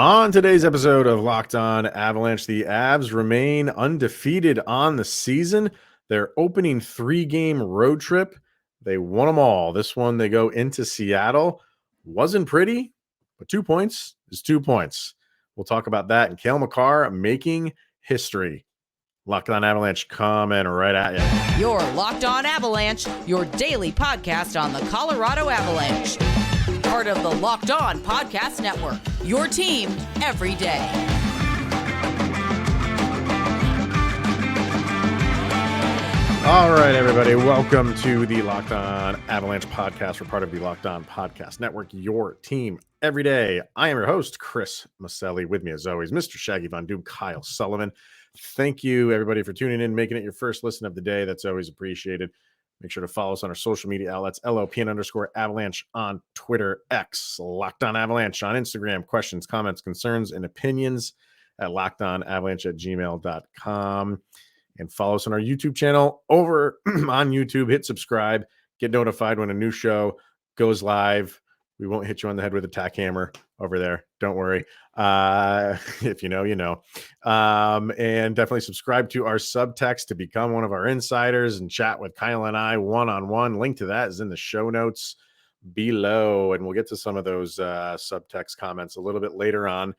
On today's episode of Locked On Avalanche, the Avs remain undefeated on the season. Their opening 3-game road trip, they won them all. This one, they go into Seattle. Wasn't pretty, but 2 points is 2 points. We'll talk about that. And Cale Makar making history. Locked On Avalanche coming right at you. You're Locked On Avalanche, your daily podcast on the Colorado Avalanche. Part of the Locked On Podcast Network, your team every day. All right, everybody. Welcome to the Locked On Avalanche podcast. We're part of the Locked On Podcast Network, your team every day. I am your host, Chris Maselli. With me, as always, Mr. Shaggy Von Doom, Kyle Sullivan. Thank you, everybody, for tuning in, making it your first listen of the day. That's always appreciated. Make sure to follow us on our social media outlets, LOPN_Avalanche on Twitter, X, Locked On Avalanche on Instagram. Questions, comments, concerns, and opinions at lockedonavalanche@gmail.com. And follow us on our YouTube channel over on YouTube. Hit subscribe. Get notified when a new show goes live. We won't hit you on the head with a tack hammer over there. Don't worry. If you know, you know. And definitely subscribe to our subtext to become one of our insiders and chat with Kyle and I one-on-one. Link to that is in the show notes below. And we'll get to some of those subtext comments a little bit later on.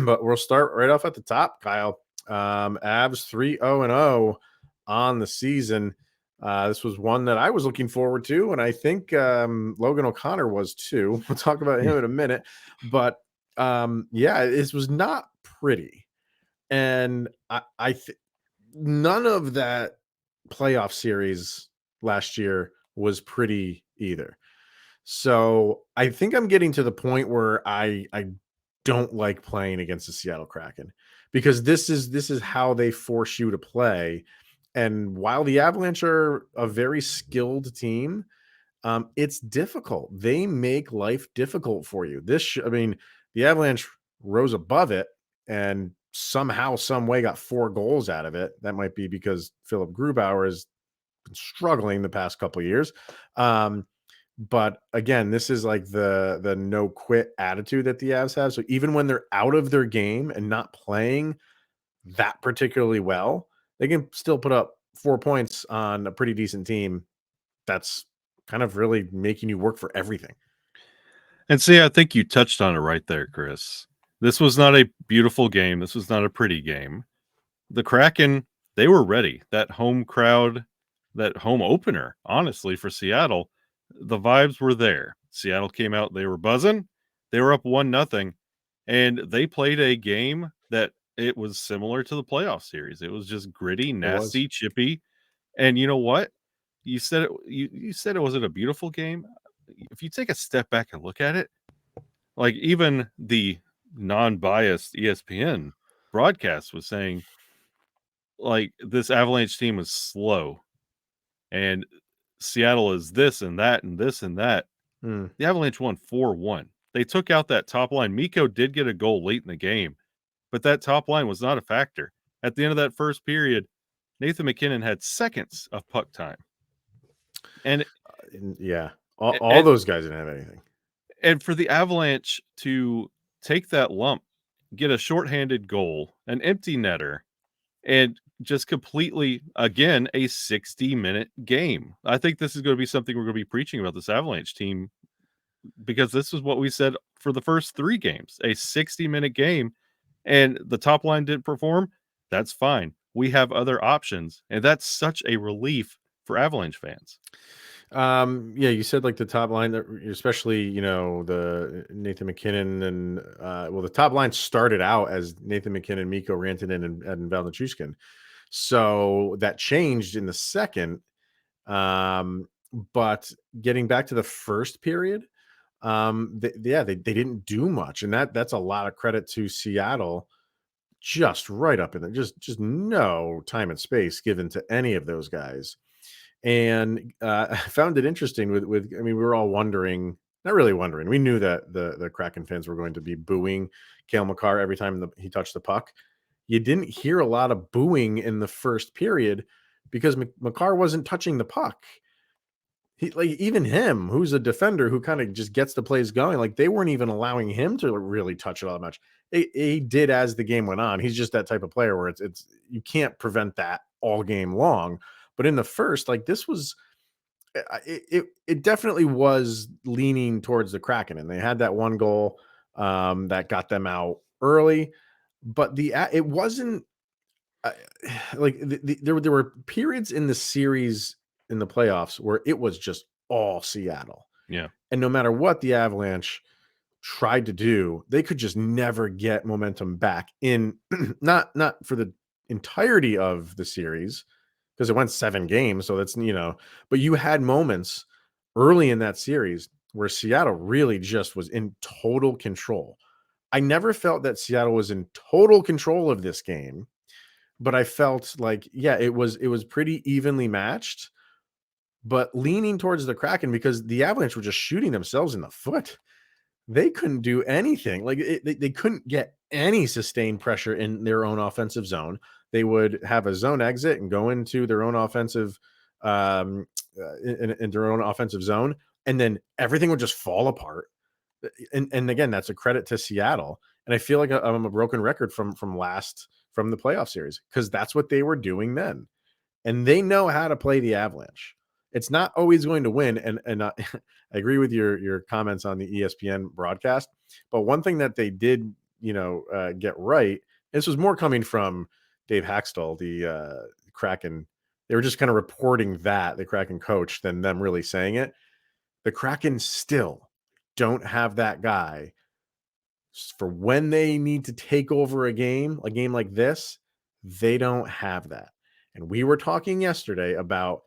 But we'll start right off at the top, Kyle. Avs 3-0-0 on the season. This was one that I was looking forward to, and I think Logan O'Connor was too. We'll talk about him in a minute. But yeah, this was not pretty. And I none of that playoff series last year was pretty either. So I think I'm getting to the point where I don't like playing against the Seattle Kraken, because this is how they force you to play. And while the Avalanche are a very skilled team, it's difficult. They make life difficult for you. The Avalanche rose above it and somehow, some way got 4 goals out of it. That might be because Philip Grubauer has been struggling the past couple of years. But again, this is like the no quit attitude that the Avs have. So even when they're out of their game and not playing that particularly well, they can still put up 4 points on a pretty decent team that's kind of really making you work for everything. And see, I think you touched on it right there, Chris. This was not a beautiful game. This was not a pretty game. The Kraken, they were ready. That home crowd, that home opener, honestly, for Seattle, the vibes were there. Seattle came out, they were buzzing. They were up 1-0, and they played a game that it was similar to the playoff series. It was just gritty, nasty, chippy. And you know what? You said it. You said it wasn't a beautiful game. If you take a step back and look at it, like even the non-biased ESPN broadcast was saying, like, this Avalanche team is slow, and Seattle is this and that and this and that. The Avalanche won 4-1. They took out that top line. Mikko did get a goal late in the game, but that top line was not a factor. At the end of that first period, Nathan MacKinnon had seconds of puck time. And yeah, all those guys didn't have anything. And for the Avalanche to take that lump, get a shorthanded goal, an empty netter, and just completely, again, a 60-minute game. I think this is going to be something we're going to be preaching about this Avalanche team, because this is what we said for the first 3 games, a 60-minute game, and the top line didn't perform. That's fine. We have other options, and that's such a relief for Avalanche fans. Yeah, you said like the top line, especially, the Nathan MacKinnon and the top line started out as Nathan MacKinnon, Mikko Rantanen, and Valnichushkin. So that changed in the second. But getting back to the first period, they didn't do much, and that's a lot of credit to Seattle. Just right up in there, just no time and space given to any of those guys. And I found it interesting we were all wondering, not really wondering. We knew that the Kraken fans were going to be booing Cale Makar every time he touched the puck. You didn't hear a lot of booing in the first period because Makar wasn't touching the puck. He like even him, who's a defender who kind of just gets the plays going, like they weren't even allowing him to really touch it all that much. He did as the game went on. He's just that type of player where it's you can't prevent that all game long. But in the first, like this was it definitely was leaning towards the Kraken, and they had that one goal that got them out early. But it wasn't uh, like there were periods in the series in the playoffs where it was just all Seattle. Yeah. And no matter what the Avalanche tried to do, they could just never get momentum back in not for the entirety of the series because it went 7 games. So that's, but you had moments early in that series where Seattle really just was in total control. I never felt that Seattle was in total control of this game, but I felt like, yeah, it was pretty evenly matched, but leaning towards the Kraken because the Avalanche were just shooting themselves in the foot. They couldn't do anything. Like they couldn't get any sustained pressure in their own offensive zone. They would have a zone exit and go into their own offensive, in their own offensive zone, and then everything would just fall apart. And again, that's a credit to Seattle. And I feel like I'm a broken record from the playoff series because that's what they were doing then, and they know how to play the Avalanche. It's not always going to win, and I agree with your comments on the ESPN broadcast. But one thing that they did, get right. This was more coming from Dave Haxtell, the Kraken. They were just kind of reporting that the Kraken coach than them really saying it. The Kraken still don't have that guy for when they need to take over a game like this. They don't have that. And we were talking yesterday about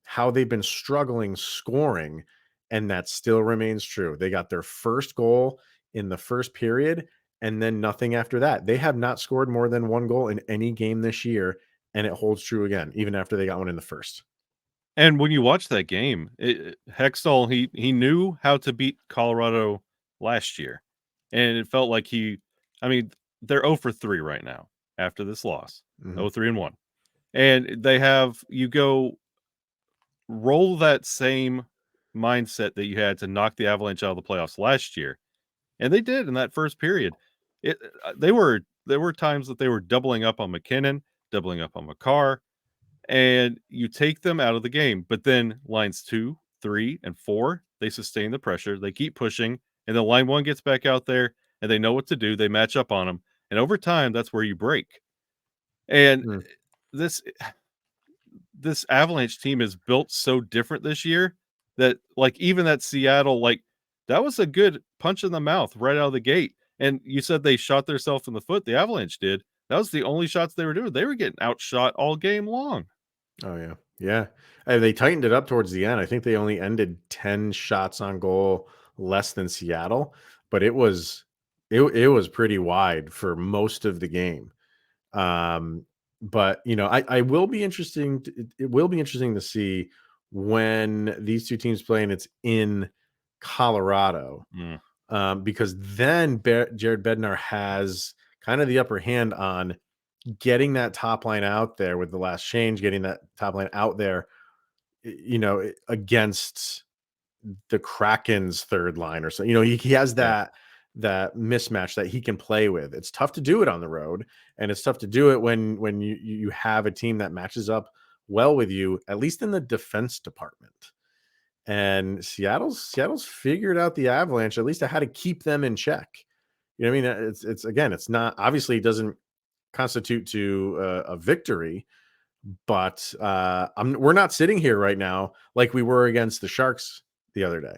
how they've been struggling scoring, and that still remains true. They got their first goal in the first period, and then nothing after that. They have not scored more than 1 goal in any game this year, and it holds true again, even after they got one in the first. And when you watch that game, Hextall, he knew how to beat Colorado last year. And it felt like they're 0 for 3 right now after this loss. Mhm. 0-3-1. And they have you go roll that same mindset that you had to knock the Avalanche out of the playoffs last year. And they did in that first period. There were times that they were doubling up on McKinnon, doubling up on Makar, and you take them out of the game. But then lines 2, 3, and 4, they sustain the pressure. They keep pushing, and then line 1 gets back out there, and they know what to do. They match up on them, and over time, that's where you break. And Mm. this Avalanche team is built so different this year that, like, even that Seattle, like, that was a good punch in the mouth right out of the gate. And you said they shot themselves in the foot. The Avalanche did. That was the only shots they were doing. They were getting outshot all game long. Oh yeah, yeah. And they tightened it up towards the end. I think they only ended 10 shots on goal less than Seattle, but it was pretty wide for most of the game. But I will be interesting. It will be interesting to see when these two teams play and it's in Colorado, Mm, because then Jared Bednar has kind of the upper hand on getting that top line out there with the last change, getting that top line out there, against the Kraken's third line or so. He has yeah. that mismatch that he can play with. It's tough to do it on the road, and it's tough to do it when you have a team that matches up well with you, at least in the defense department. And Seattle's figured out the Avalanche, at least how to keep them in check. You know what I mean? It's again, it's not obviously it doesn't constitute to a victory, but we're not sitting here right now like we were against the Sharks the other day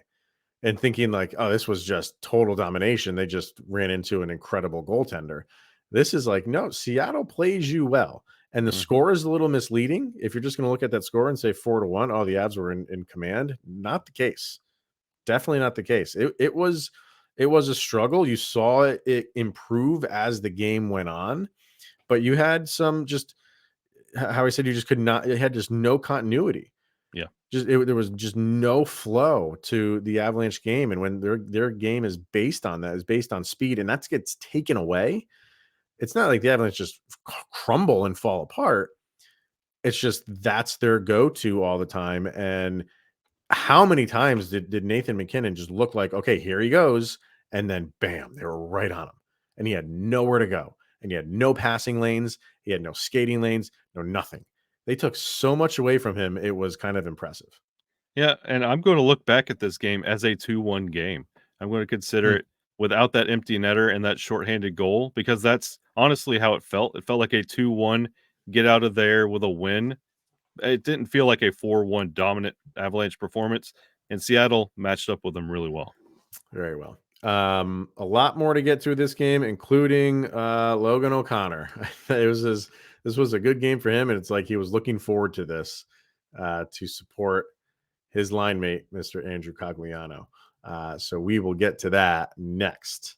and thinking like, oh, this was just total domination. They just ran into an incredible goaltender. This is like, no, Seattle plays you well. And the Mhm. score is a little misleading. If you're just going to look at that score and say 4-1, oh, the Avs were in command. Not the case. Definitely not the case. It was a struggle. You saw it improve as the game went on, but you had some just how I said you just could not. It had just no continuity. Yeah. There was just no flow to the Avalanche game, and when their game is based on that, is based on speed, and that gets taken away. It's not like the Avalanche just crumble and fall apart. It's just that's their go-to all the time, and how many times did Nathan McKinnon just look like, okay, here he goes, and then bam, they were right on him, and he had nowhere to go, and he had no passing lanes, he had no skating lanes, no nothing. They took so much away from him; it was kind of impressive. Yeah, and I'm going to look back at this game as a 2-1 game. I'm going to consider Hmm. it without that empty netter and that shorthanded goal, because that's honestly how it felt. It felt like a 2-1 get out of there with a win. It didn't feel like a 4-1 dominant Avalanche performance, and Seattle matched up with them really well. Very well. A lot more to get through this game, including Logan O'Connor. This was a good game for him, and it's like he was looking forward to this to support his line mate, Mr. Andrew Cogliano. So we will get to that next.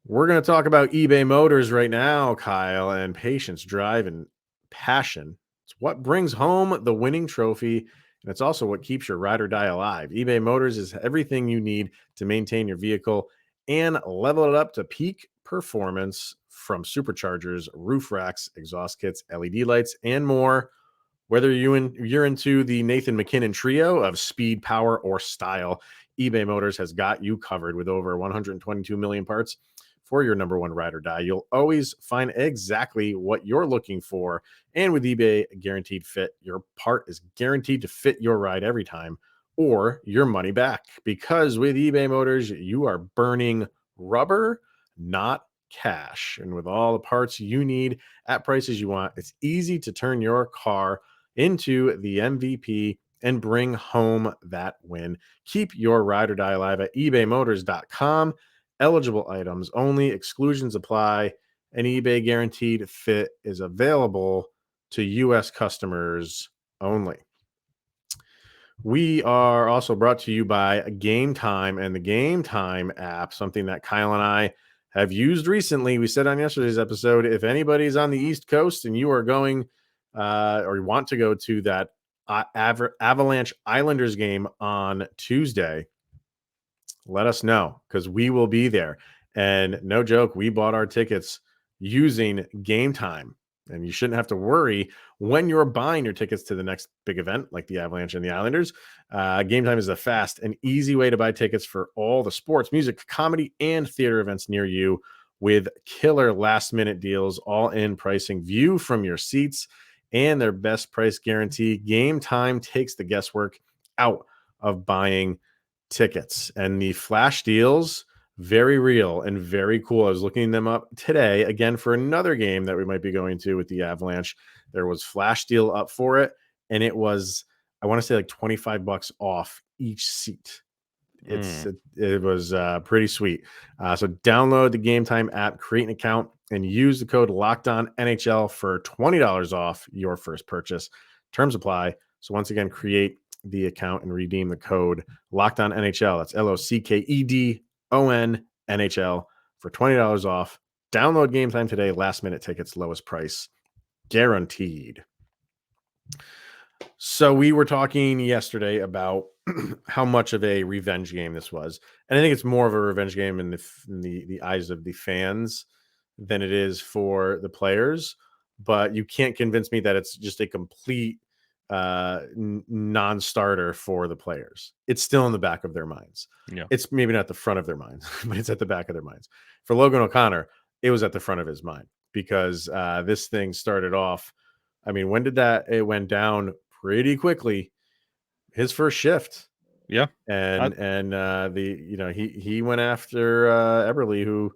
We're going to talk about eBay Motors right now, Kyle, and patience, drive, and passion. It's what brings home the winning trophy, and it's also what keeps your ride or die alive. eBay Motors is everything you need to maintain your vehicle and level it up to peak performance, from superchargers, roof racks, exhaust kits, LED lights, and more. Whether you're into the Nathan McKinnon trio of speed, power, or style, eBay Motors has got you covered with over 122 million parts for your number one ride or die. You'll always find exactly what you're looking for. And with eBay Guaranteed Fit, your part is guaranteed to fit your ride every time or your money back. Because with eBay Motors, you are burning rubber, not cash. And with all the parts you need at prices you want, it's easy to turn your car into the MVP and bring home that win. Keep your ride or die alive at ebaymotors.com. Eligible items only, exclusions apply. An eBay Guaranteed Fit is available to U.S. customers only. We are also brought to you by Game Time and the Game Time app, something that Kyle and I have used recently. We said on yesterday's episode, if anybody's on the East Coast and you are going or you want to go to that Avalanche Islanders game on Tuesday, let us know, because we will be there. And no joke, we bought our tickets using Game Time. And you shouldn't have to worry when you're buying your tickets to the next big event like the Avalanche and the Islanders. Game Time is a fast and easy way to buy tickets for all the sports, music, comedy, and theater events near you, with killer last-minute deals, all-in pricing, view from your seats, and their best price guarantee. Game Time takes the guesswork out of buying tickets, and the flash deals, very real and very cool. I was looking them up today again for another game that we might be going to with the Avalanche. There was flash deal up for it, and it was, I want to say, like $25 off each seat. It was pretty sweet. So download the Game Time app, create an account, and use the code LOCKEDONNHL for $20 off your first purchase. Terms apply. So once again, create the account and redeem the code LOCKEDONNHL. That's LOCKEDON NHL for $20 off. Download Game Time today. Last minute tickets, lowest price guaranteed. So we were talking yesterday about how much of a revenge game this was, and I think it's more of a revenge game in the eyes of the fans than it is for the players. But you can't convince me that it's just a complete non-starter for the players. It's still in the back of their minds. Yeah. It's maybe not the front of their minds, but it's at the back of their minds. For Logan O'Connor, it was at the front of his mind, because this thing started off. I mean, when did that? It went down pretty quickly. His first shift. Yeah. And he went after Eberle, who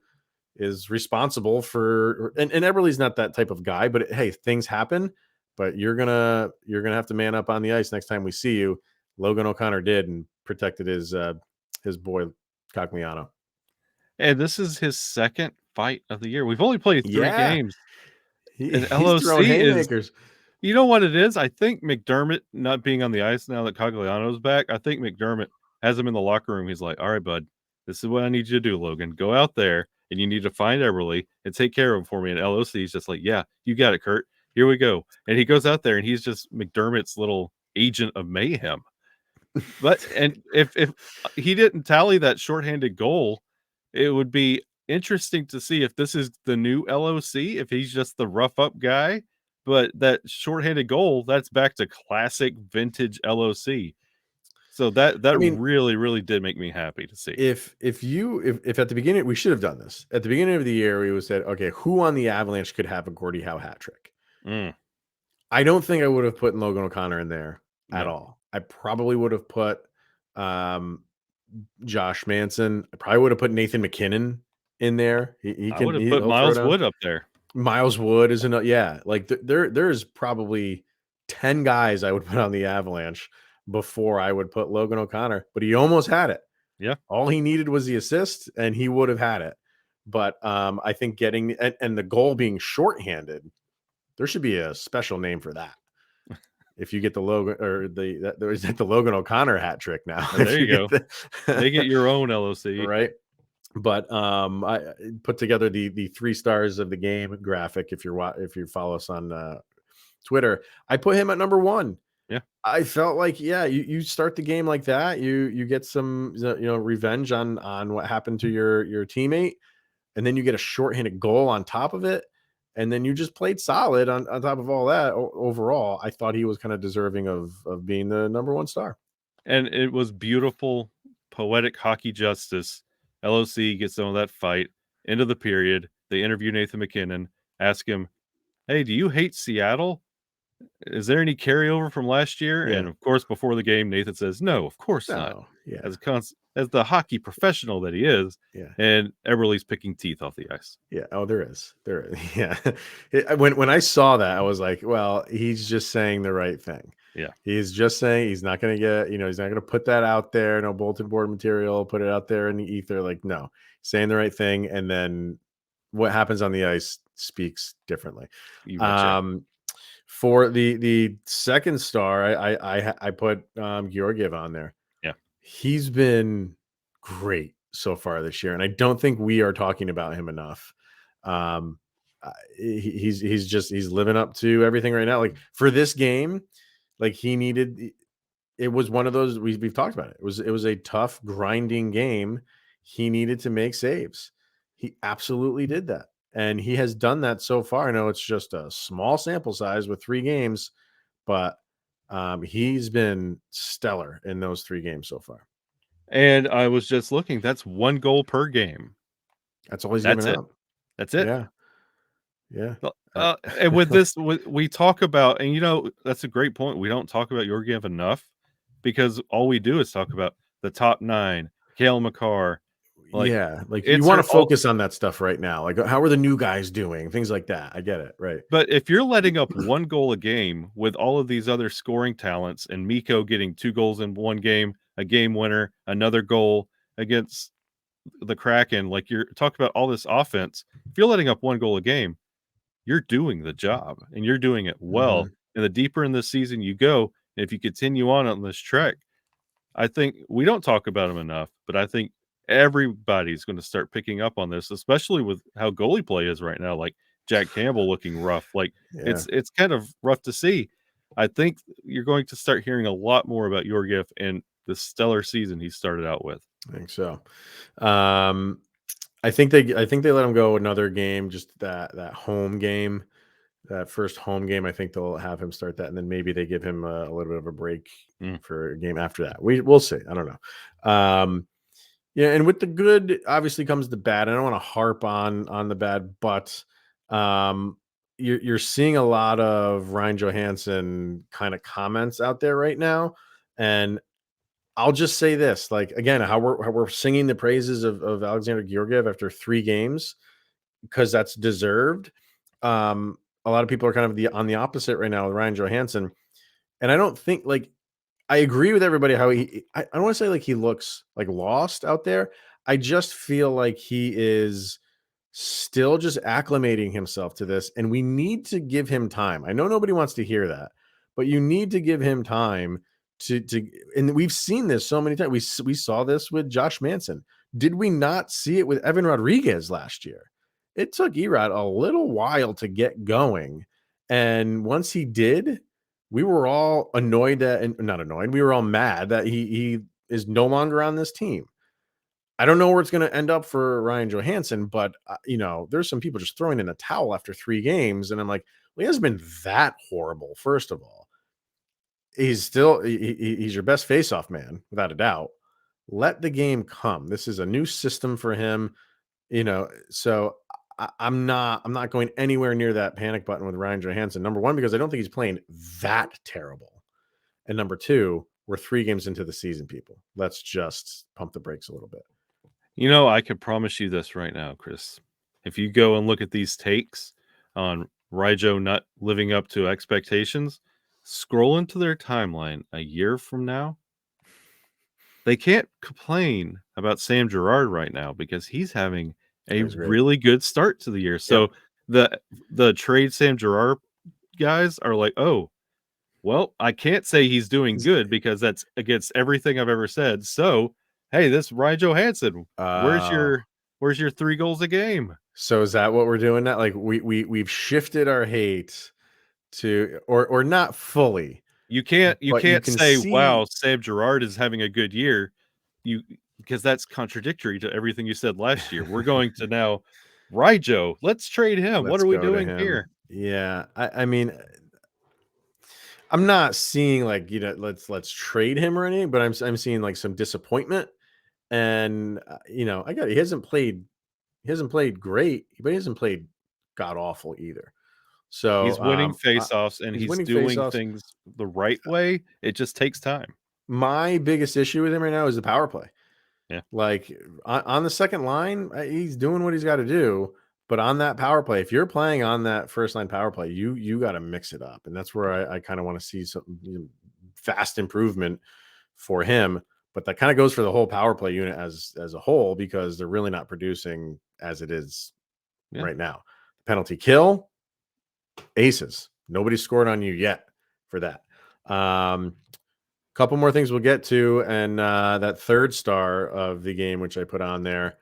is responsible for, and Eberle's not that type of guy, but hey, things happen. But you're gonna have to man up on the ice next time we see you. Logan O'Connor did, and protected his boy Cogliano. And this is his second fight of the year. We've only played 3 games. And He's throwing haymakers. You know what it is? I think McDermott not being on the ice now that Cogliano's back, I think McDermott has him in the locker room. He's like, all right, bud, this is what I need you to do, Logan. Go out there and you need to find Eberle and take care of him for me. And LOC is just like, yeah, you got it, Kurt. Here we go. And he goes out there and he's just McDermott's little agent of mayhem. And if he didn't tally that shorthanded goal, it would be interesting to see if this is the new LOC, if he's just the rough up guy. But that shorthanded goal, that's back to classic vintage LOC. So that I mean, really, really did make me happy to see. if at the beginning, we should have done this at the beginning of the year, we would said, okay, who on the Avalanche could have a Gordie Howe hat trick? Mm, I don't think I would have put Logan O'Connor in there at no, all. I probably would have put um, Josh Manson. I probably would have put Nathan McKinnon in there. I would have put He'll throw Miles down. Wood up there. Miles Wood is another. Yeah, like there's probably 10 guys I would put on the Avalanche before I would put Logan O'Connor, but he almost had it. Yeah. All he needed was the assist, and he would have had it. But I think getting and the goal being shorthanded, there should be a special name for that. If you get the Logan or the Logan O'Connor hat trick now. Oh, there you go. Make it your own LOC. Right. But I put together the 3 stars of the game graphic. If you follow us on Twitter, I put him at number 1. Yeah. I felt like, you start the game like that, you get some revenge on what happened to your teammate, and then you get a shorthanded goal on top of it, and then you just played solid on top of all that. Overall, I thought he was kind of deserving of being the number 1 star. And it was beautiful, poetic hockey justice. LOC gets some of that fight into the period. They interview Nathan McKinnon, ask him, "Hey, do you hate Seattle? Is there any carryover from last year?" Yeah. And of course, before the game, Nathan says, "No, of course not." No, yeah, As the hockey professional that he is, yeah. and Eberle's picking teeth off the ice. Yeah. Oh, there is. Yeah. When I saw that, I was like, well, he's just saying the right thing. Yeah. He's just saying he's not going to get, he's not going to put that out there. No bulletin board material, put it out there in the ether. Like, no, saying the right thing. And then what happens on the ice speaks differently. You betcha. For the second star, I put Georgiev on there. Yeah. He's been great so far this year, and I don't think we are talking about him enough. He's living up to everything right now. Like for this game, like it was one of those we've talked about it. It was a tough, grinding game. He needed to make saves. He absolutely did that, and he has done that so far. I know it's just a small sample size with 3 games, but he's been stellar in those 3 games so far. And I was just looking, that's 1 goal per game. That's all he's That's giving it. up. That's it. Yeah. Yeah. And with this, we talk about, and that's a great point. We don't talk about Georgiev enough because all we do is talk about the top 9, Cale Makar. Like you want to focus on that stuff right now. Like, how are the new guys doing? Things like that. I get it. Right. But if you're letting up 1 goal a game with all of these other scoring talents and Mikko getting 2 goals in 1 game, a game winner, another goal against the Kraken, like you're talking about all this offense, if you're letting up 1 goal a game, you're doing the job and you're doing it well. Mm-hmm. And the deeper in the season you go, and if you continue on this trek, I think we don't talk about him enough, but I think everybody's going to start picking up on this, especially with how goalie play is right now. Like Jack Campbell looking rough. Like it's kind of rough to see. I think you're going to start hearing a lot more about Georgiev and the stellar season he started out with. I think so. I think they let him go another game, just that home game, that first home game. I think they'll have him start that, and then maybe they give him a little bit of a break for a game after that. We'll see. I don't know. Yeah, and with the good, obviously comes the bad. I don't want to harp on the bad, but you're seeing a lot of Ryan Johansson kind of comments out there right now, and I'll just say this: like again, how we're singing the praises of Alexandar Georgiev after 3 games because that's deserved. A lot of people are kind of on the opposite right now with Ryan Johansson, and I don't think I agree with everybody how I don't want to say like he looks like lost out there. I just feel like he is still just acclimating himself to this, and we need to give him time. I know nobody wants to hear that, but you need to give him time to and we've seen this so many times. We saw this with Josh Manson. Did we not see it with Evan Rodriguez last year? It took Erod a little while to get going, and once he did, we were all annoyed and not annoyed. We were all mad that he is no longer on this team. I don't know where it's going to end up for Ryan Johansson, but there's some people just throwing in a towel after 3 games, and I'm like, well, he hasn't been that horrible. First of all, he's still he's your best face-off man without a doubt. Let the game come. This is a new system for him, so I'm not going anywhere near that panic button with Ryan Johansson. Number one, because I don't think he's playing that terrible. And number two, we're 3 games into the season, people. Let's just pump the brakes a little bit. I can promise you this right now, Chris. If you go and look at these takes on Ryjo not living up to expectations, scroll into their timeline a year from now, they can't complain about Sam Girard right now because he's having a really good start to the year. So the trade Sam Girard guys are like, oh, well, I can't say he's doing good because that's against everything I've ever said. So, hey, this Ryan Johansson, where's your 3 goals a game? So is that what we're doing now? Like we've shifted our hate to or not fully. You can't say, wow, Sam Girard is having a good year. Because that's contradictory to everything you said last year. We're going to now Ryjo. Let's trade him. What are we doing here? Yeah. I mean, I'm not seeing like, let's trade him or anything, but I'm seeing like some disappointment. And he hasn't played great, but he hasn't played god awful either. So he's winning faceoffs and he's doing things the right way. It just takes time. My biggest issue with him right now is the power play. Yeah. Like on the second line, he's doing what he's got to do. But on that power play, if you're playing on that first line power play, you got to mix it up. And that's where I kind of want to see some fast improvement for him. But that kind of goes for the whole power play unit as a whole, because they're really not producing as it is right now. Penalty kill, aces. Nobody's scored on you yet for that. Couple more things we'll get to, and that third star of the game, which I put on there,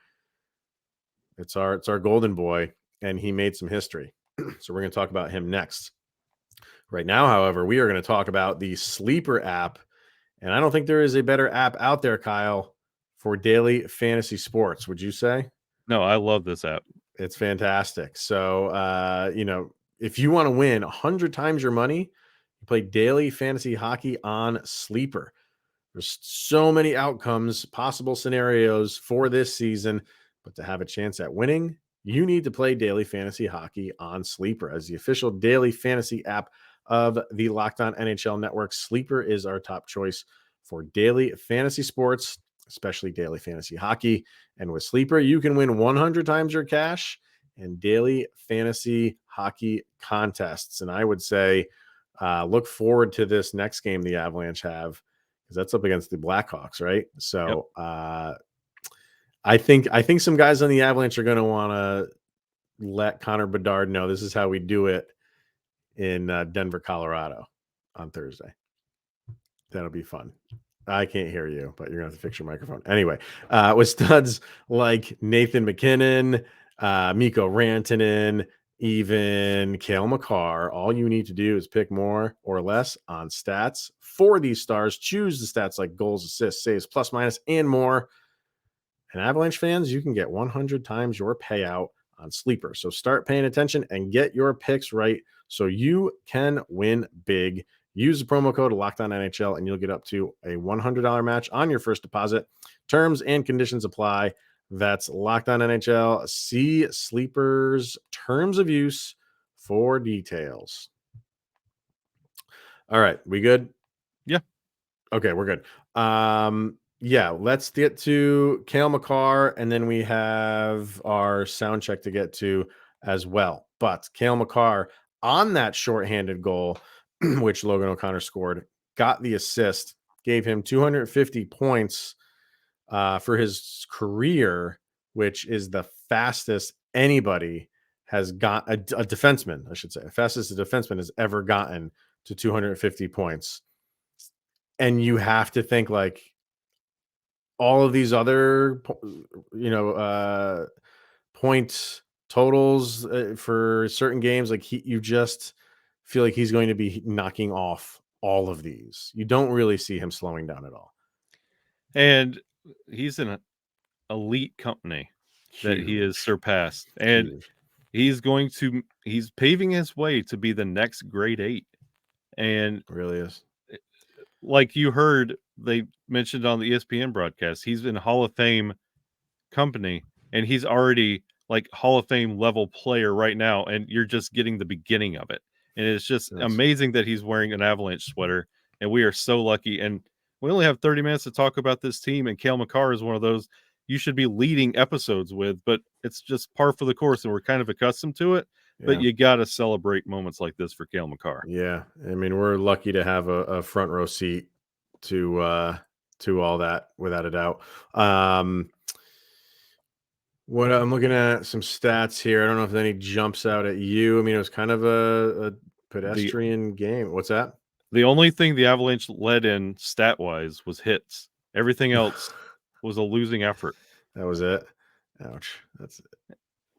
it's our golden boy, and he made some history. So we're going to talk about him next. Right now, however, we are going to talk about the Sleeper app, and I don't think there is a better app out there, Kyle, for daily fantasy sports. Would you say? No, I love this app. It's fantastic. So, if you want to win 100 times your money, play daily fantasy hockey on Sleeper. There's so many outcomes, possible scenarios for this season, but to have a chance at winning, you need to play daily fantasy hockey on Sleeper. As the official daily fantasy app of the Locked On NHL Network, Sleeper is our top choice for daily fantasy sports, especially daily fantasy hockey. And with Sleeper, you can win 100 times your cash in daily fantasy hockey contests. And I would say, look forward to this next game the Avalanche have, because that's up against the Blackhawks, right? So I think some guys on the Avalanche are going to want to let Connor Bedard know this is how we do it in Denver, Colorado on Thursday. That'll be fun. I can't hear you, but you're going to have to fix your microphone. Anyway, with studs like Nathan McKinnon, Mikko Rantanen, even Cale Makar, all you need to do is pick more or less on stats for these stars. Choose the stats like goals, assists, saves, plus, minus, and more. And Avalanche fans, you can get 100 times your payout on Sleeper. So start paying attention and get your picks right so you can win big. Use the promo code LOCKEDONNHL and you'll get up to a $100 match on your first deposit. Terms and conditions apply. That's Locked On NHL. See Sleeper's terms of use for details. All right, we good? Yeah. Okay, we're good. Let's get to Cale Makar, and then we have our sound check to get to as well. But Cale Makar on that shorthanded goal, which Logan O'Connor scored, got the assist, gave him 250 points for his career, which is the fastest anybody has got, a defenseman, I should say, the fastest a defenseman has ever gotten to 250 points. And you have to think like all of these other, point totals for certain games, like you just feel like he's going to be knocking off all of these. You don't really see him slowing down at all. And he's in an elite company that he has surpassed. And he's paving his way to be the next grade 8. And it really is. like you heard, they mentioned on the ESPN broadcast, he's in Hall of Fame company, and he's already like Hall of Fame level player right now, and you're just getting the beginning of it. And it's just amazing that he's wearing an Avalanche sweater, and we are so lucky. And we only have 30 minutes to talk about this team, and Cale Makar is one of those you should be leading episodes with, but it's just par for the course, and we're kind of accustomed to it. But you got to celebrate moments like this for Cale Makar. Yeah, I mean, we're lucky to have a front row seat to all that, without a doubt. What I'm looking at some stats here. I don't know if any jumps out at you. I mean, it was kind of a pedestrian game. What's that? The only thing the Avalanche led in stat wise was hits. Everything else was a losing effort. That was it. Ouch. That's it.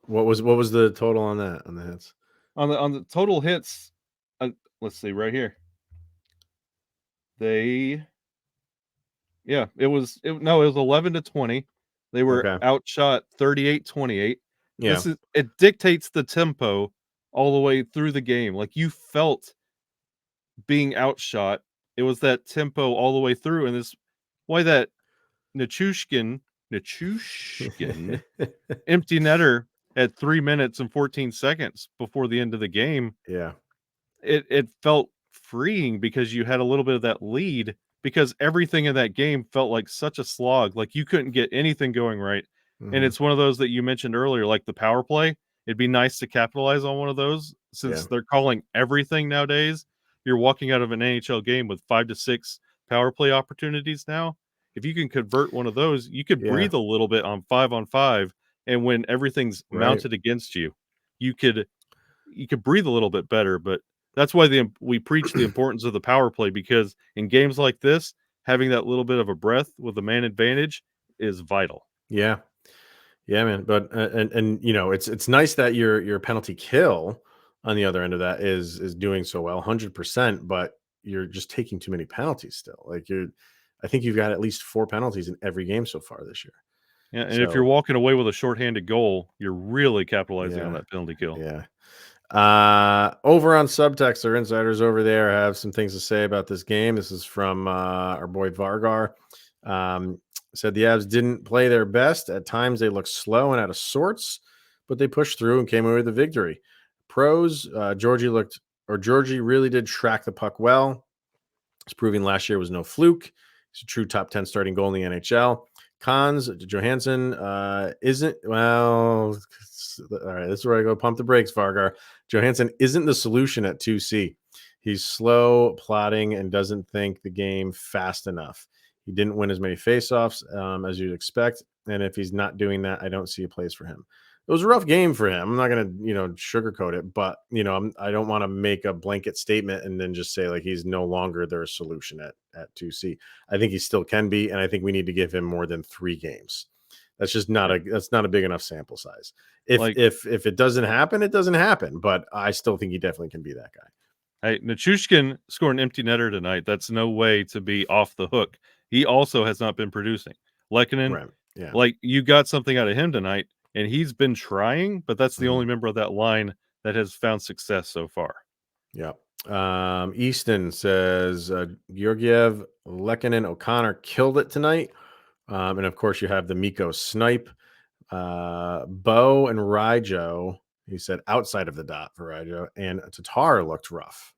What was the total on that, on the hits? On the total hits, let's see right here. It was 11-20. They were outshot 38-28. Yeah. It dictates the tempo all the way through the game. Like, you felt being outshot. It was that tempo all the way through, and this why that Nichushkin empty netter at 3 minutes and 14 seconds before the end of the game. Yeah. It felt freeing because you had a little bit of that lead, because everything in that game felt like such a slog. Like, you couldn't get anything going right. Mm-hmm. And it's one of those that you mentioned earlier, like the power play. It'd be nice to capitalize on one of those, since they're calling everything nowadays. You're walking out of an NHL game with 5 to 6 power play opportunities now. If you can convert one of those, you could breathe a little bit on 5-on-5, and when everything's mounted against you, you could breathe a little bit better. But that's why we preach the importance of the power play, because in games like this, having that little bit of a breath with a man advantage is vital. Yeah, man. But and you know, it's nice that your penalty kill on the other end of that is doing so well, 100%. But you're just taking too many penalties still. Like, I think you've got at least 4 penalties in every game so far this year. Yeah, and if you're walking away with a shorthanded goal, you're really capitalizing on that penalty kill. Yeah. Over on Subtext, our insiders over there have some things to say about this game. This is from our boy Vargar. Said the Avs didn't play their best. At times they looked slow and out of sorts, but they pushed through and came away with the victory. Pros, Georgie really did track the puck well. He's proving last year was no fluke. He's a true top 10 starting goal in the NHL. Cons, Johansson isn't, well, all right, this is where I go pump the brakes, Vargar. Johansson isn't the solution at 2C. He's slow, plotting, and doesn't think the game fast enough. He didn't win as many faceoffs as you'd expect, and if he's not doing that, I don't see a place for him. It was a rough game for him. I'm not going to, sugarcoat it, but, I don't want to make a blanket statement and then just say, like, he's no longer their solution at 2C. I think he still can be, and I think we need to give him more than 3 games. That's just not a big enough sample size. If it doesn't happen, it doesn't happen, but I still think he definitely can be that guy. Hey, Nichushkin scored an empty netter tonight. That's no way to be off the hook. He also has not been producing. Lehkonen, like, you got something out of him tonight, and he's been trying, but that's the only member of that line that has found success so far. Yeah. Easton says Georgiev, Lehkonen, O'Connor killed it tonight. And of course, you have the Mikko snipe. Bo and Ryjo, he said outside of the dot for Ryjo, and Tatar looked rough.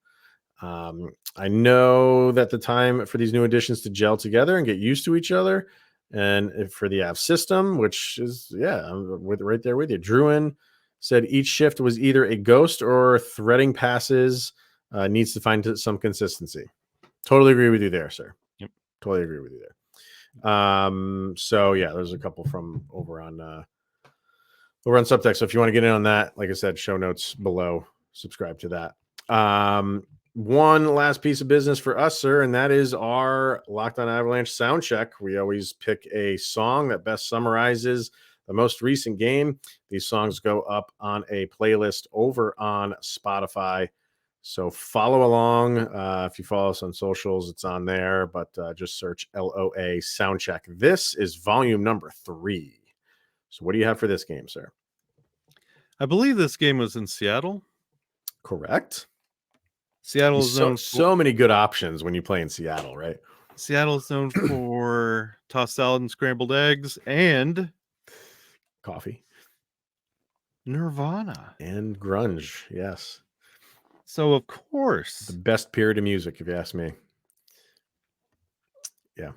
I know that the time for these new additions to gel together and get used to each other, and for the Av system, which is, I'm right there with you. Druin said each shift was either a ghost or threading passes, needs to find some consistency. Totally agree with you there, sir. Yep. Totally agree with you there. So yeah, there's a couple from over on Subtext. So if you want to get in on that, like I said, show notes below, subscribe to that. One last piece of business for us, sir, and that is our Locked On Avalanche sound check. We always pick a song that best summarizes the most recent game. These songs go up on a playlist over on Spotify. So follow along. If you follow us on socials, it's on there, but just search LOA Soundcheck. This is volume number 3. So what do you have for this game, sir? I believe this game was in Seattle. Correct. Seattle is known So many good options when you play in Seattle, right? Seattle is known for tossed salad and scrambled eggs and Coffee Nirvana. and grunge. Yes. So of The course, best period of music, if you ask me.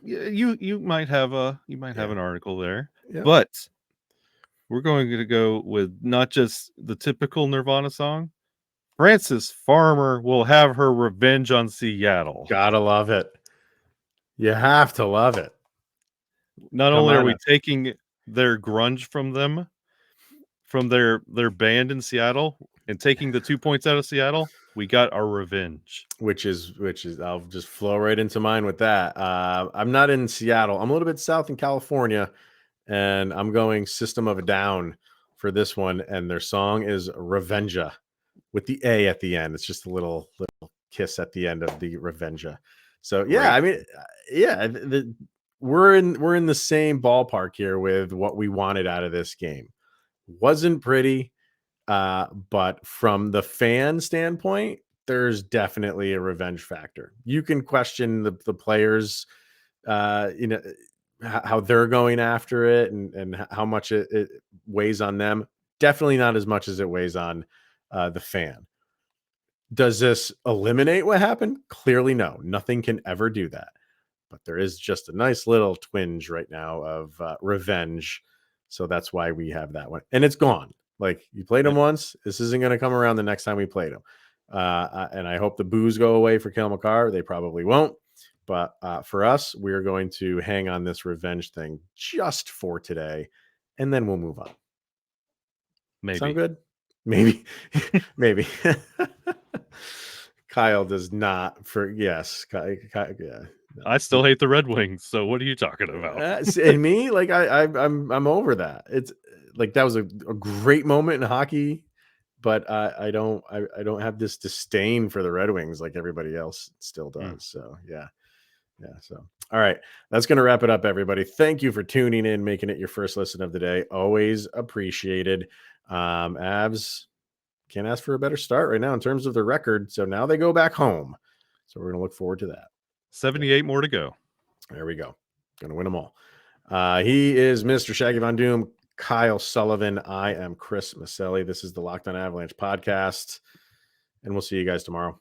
you might have an article there, Yeah. but we're going to go with not just the typical Nirvana song. Frances Farmer will have her revenge on Seattle. Gotta love it. You have to love it. Not Come only are on we up. taking their grunge from them, from their band in Seattle, and taking the 2 points out of Seattle, we got our revenge. Which is I'll just flow right into mine with that. I'm not in Seattle. I'm a little bit south in California, and I'm going System of a Down for this one. And their song is Revenja with the A at the end. It's just a little kiss at the end of the Revenja. So yeah, Great. I mean, yeah, we're in the same ballpark here with what we wanted out of this game. Wasn't pretty, but from the fan standpoint, there's definitely a revenge factor. You can question the players, how they're going after it and how much it weighs on them. Definitely not as much as it weighs on the fan. Does this eliminate what happened? Clearly, no. Nothing can ever do that. But there is just a nice little twinge right now of revenge. So that's why we have that one. And it's gone. Like, you played them once. This isn't going to come around the next time we played them. And I hope the boos go away for Cale Makar. They probably won't. But for us, we're going to hang on this revenge thing just for today. And then we'll move on. Maybe. Sound good? Maybe. Maybe. Kyle does not yes. Yeah. I still hate the Red Wings. So what are you talking about? And me, like I'm over that. It's like that was a great moment in hockey, but I don't have this disdain for the Red Wings like everybody else still does. So yeah. So all right, that's gonna wrap it up, everybody. Thank you for tuning in, making it your first listen of the day. Always appreciated. Avs can't ask for a better start right now in terms of the record. So now they go back home. So we're gonna look forward to that. 78 more to go. There we go. Gonna win them all. He is Mr. Shaggy Von Doom, Kyle Sullivan. I am Chris Maselli. This is the Locked On Avalanche podcast, and we'll see you guys tomorrow.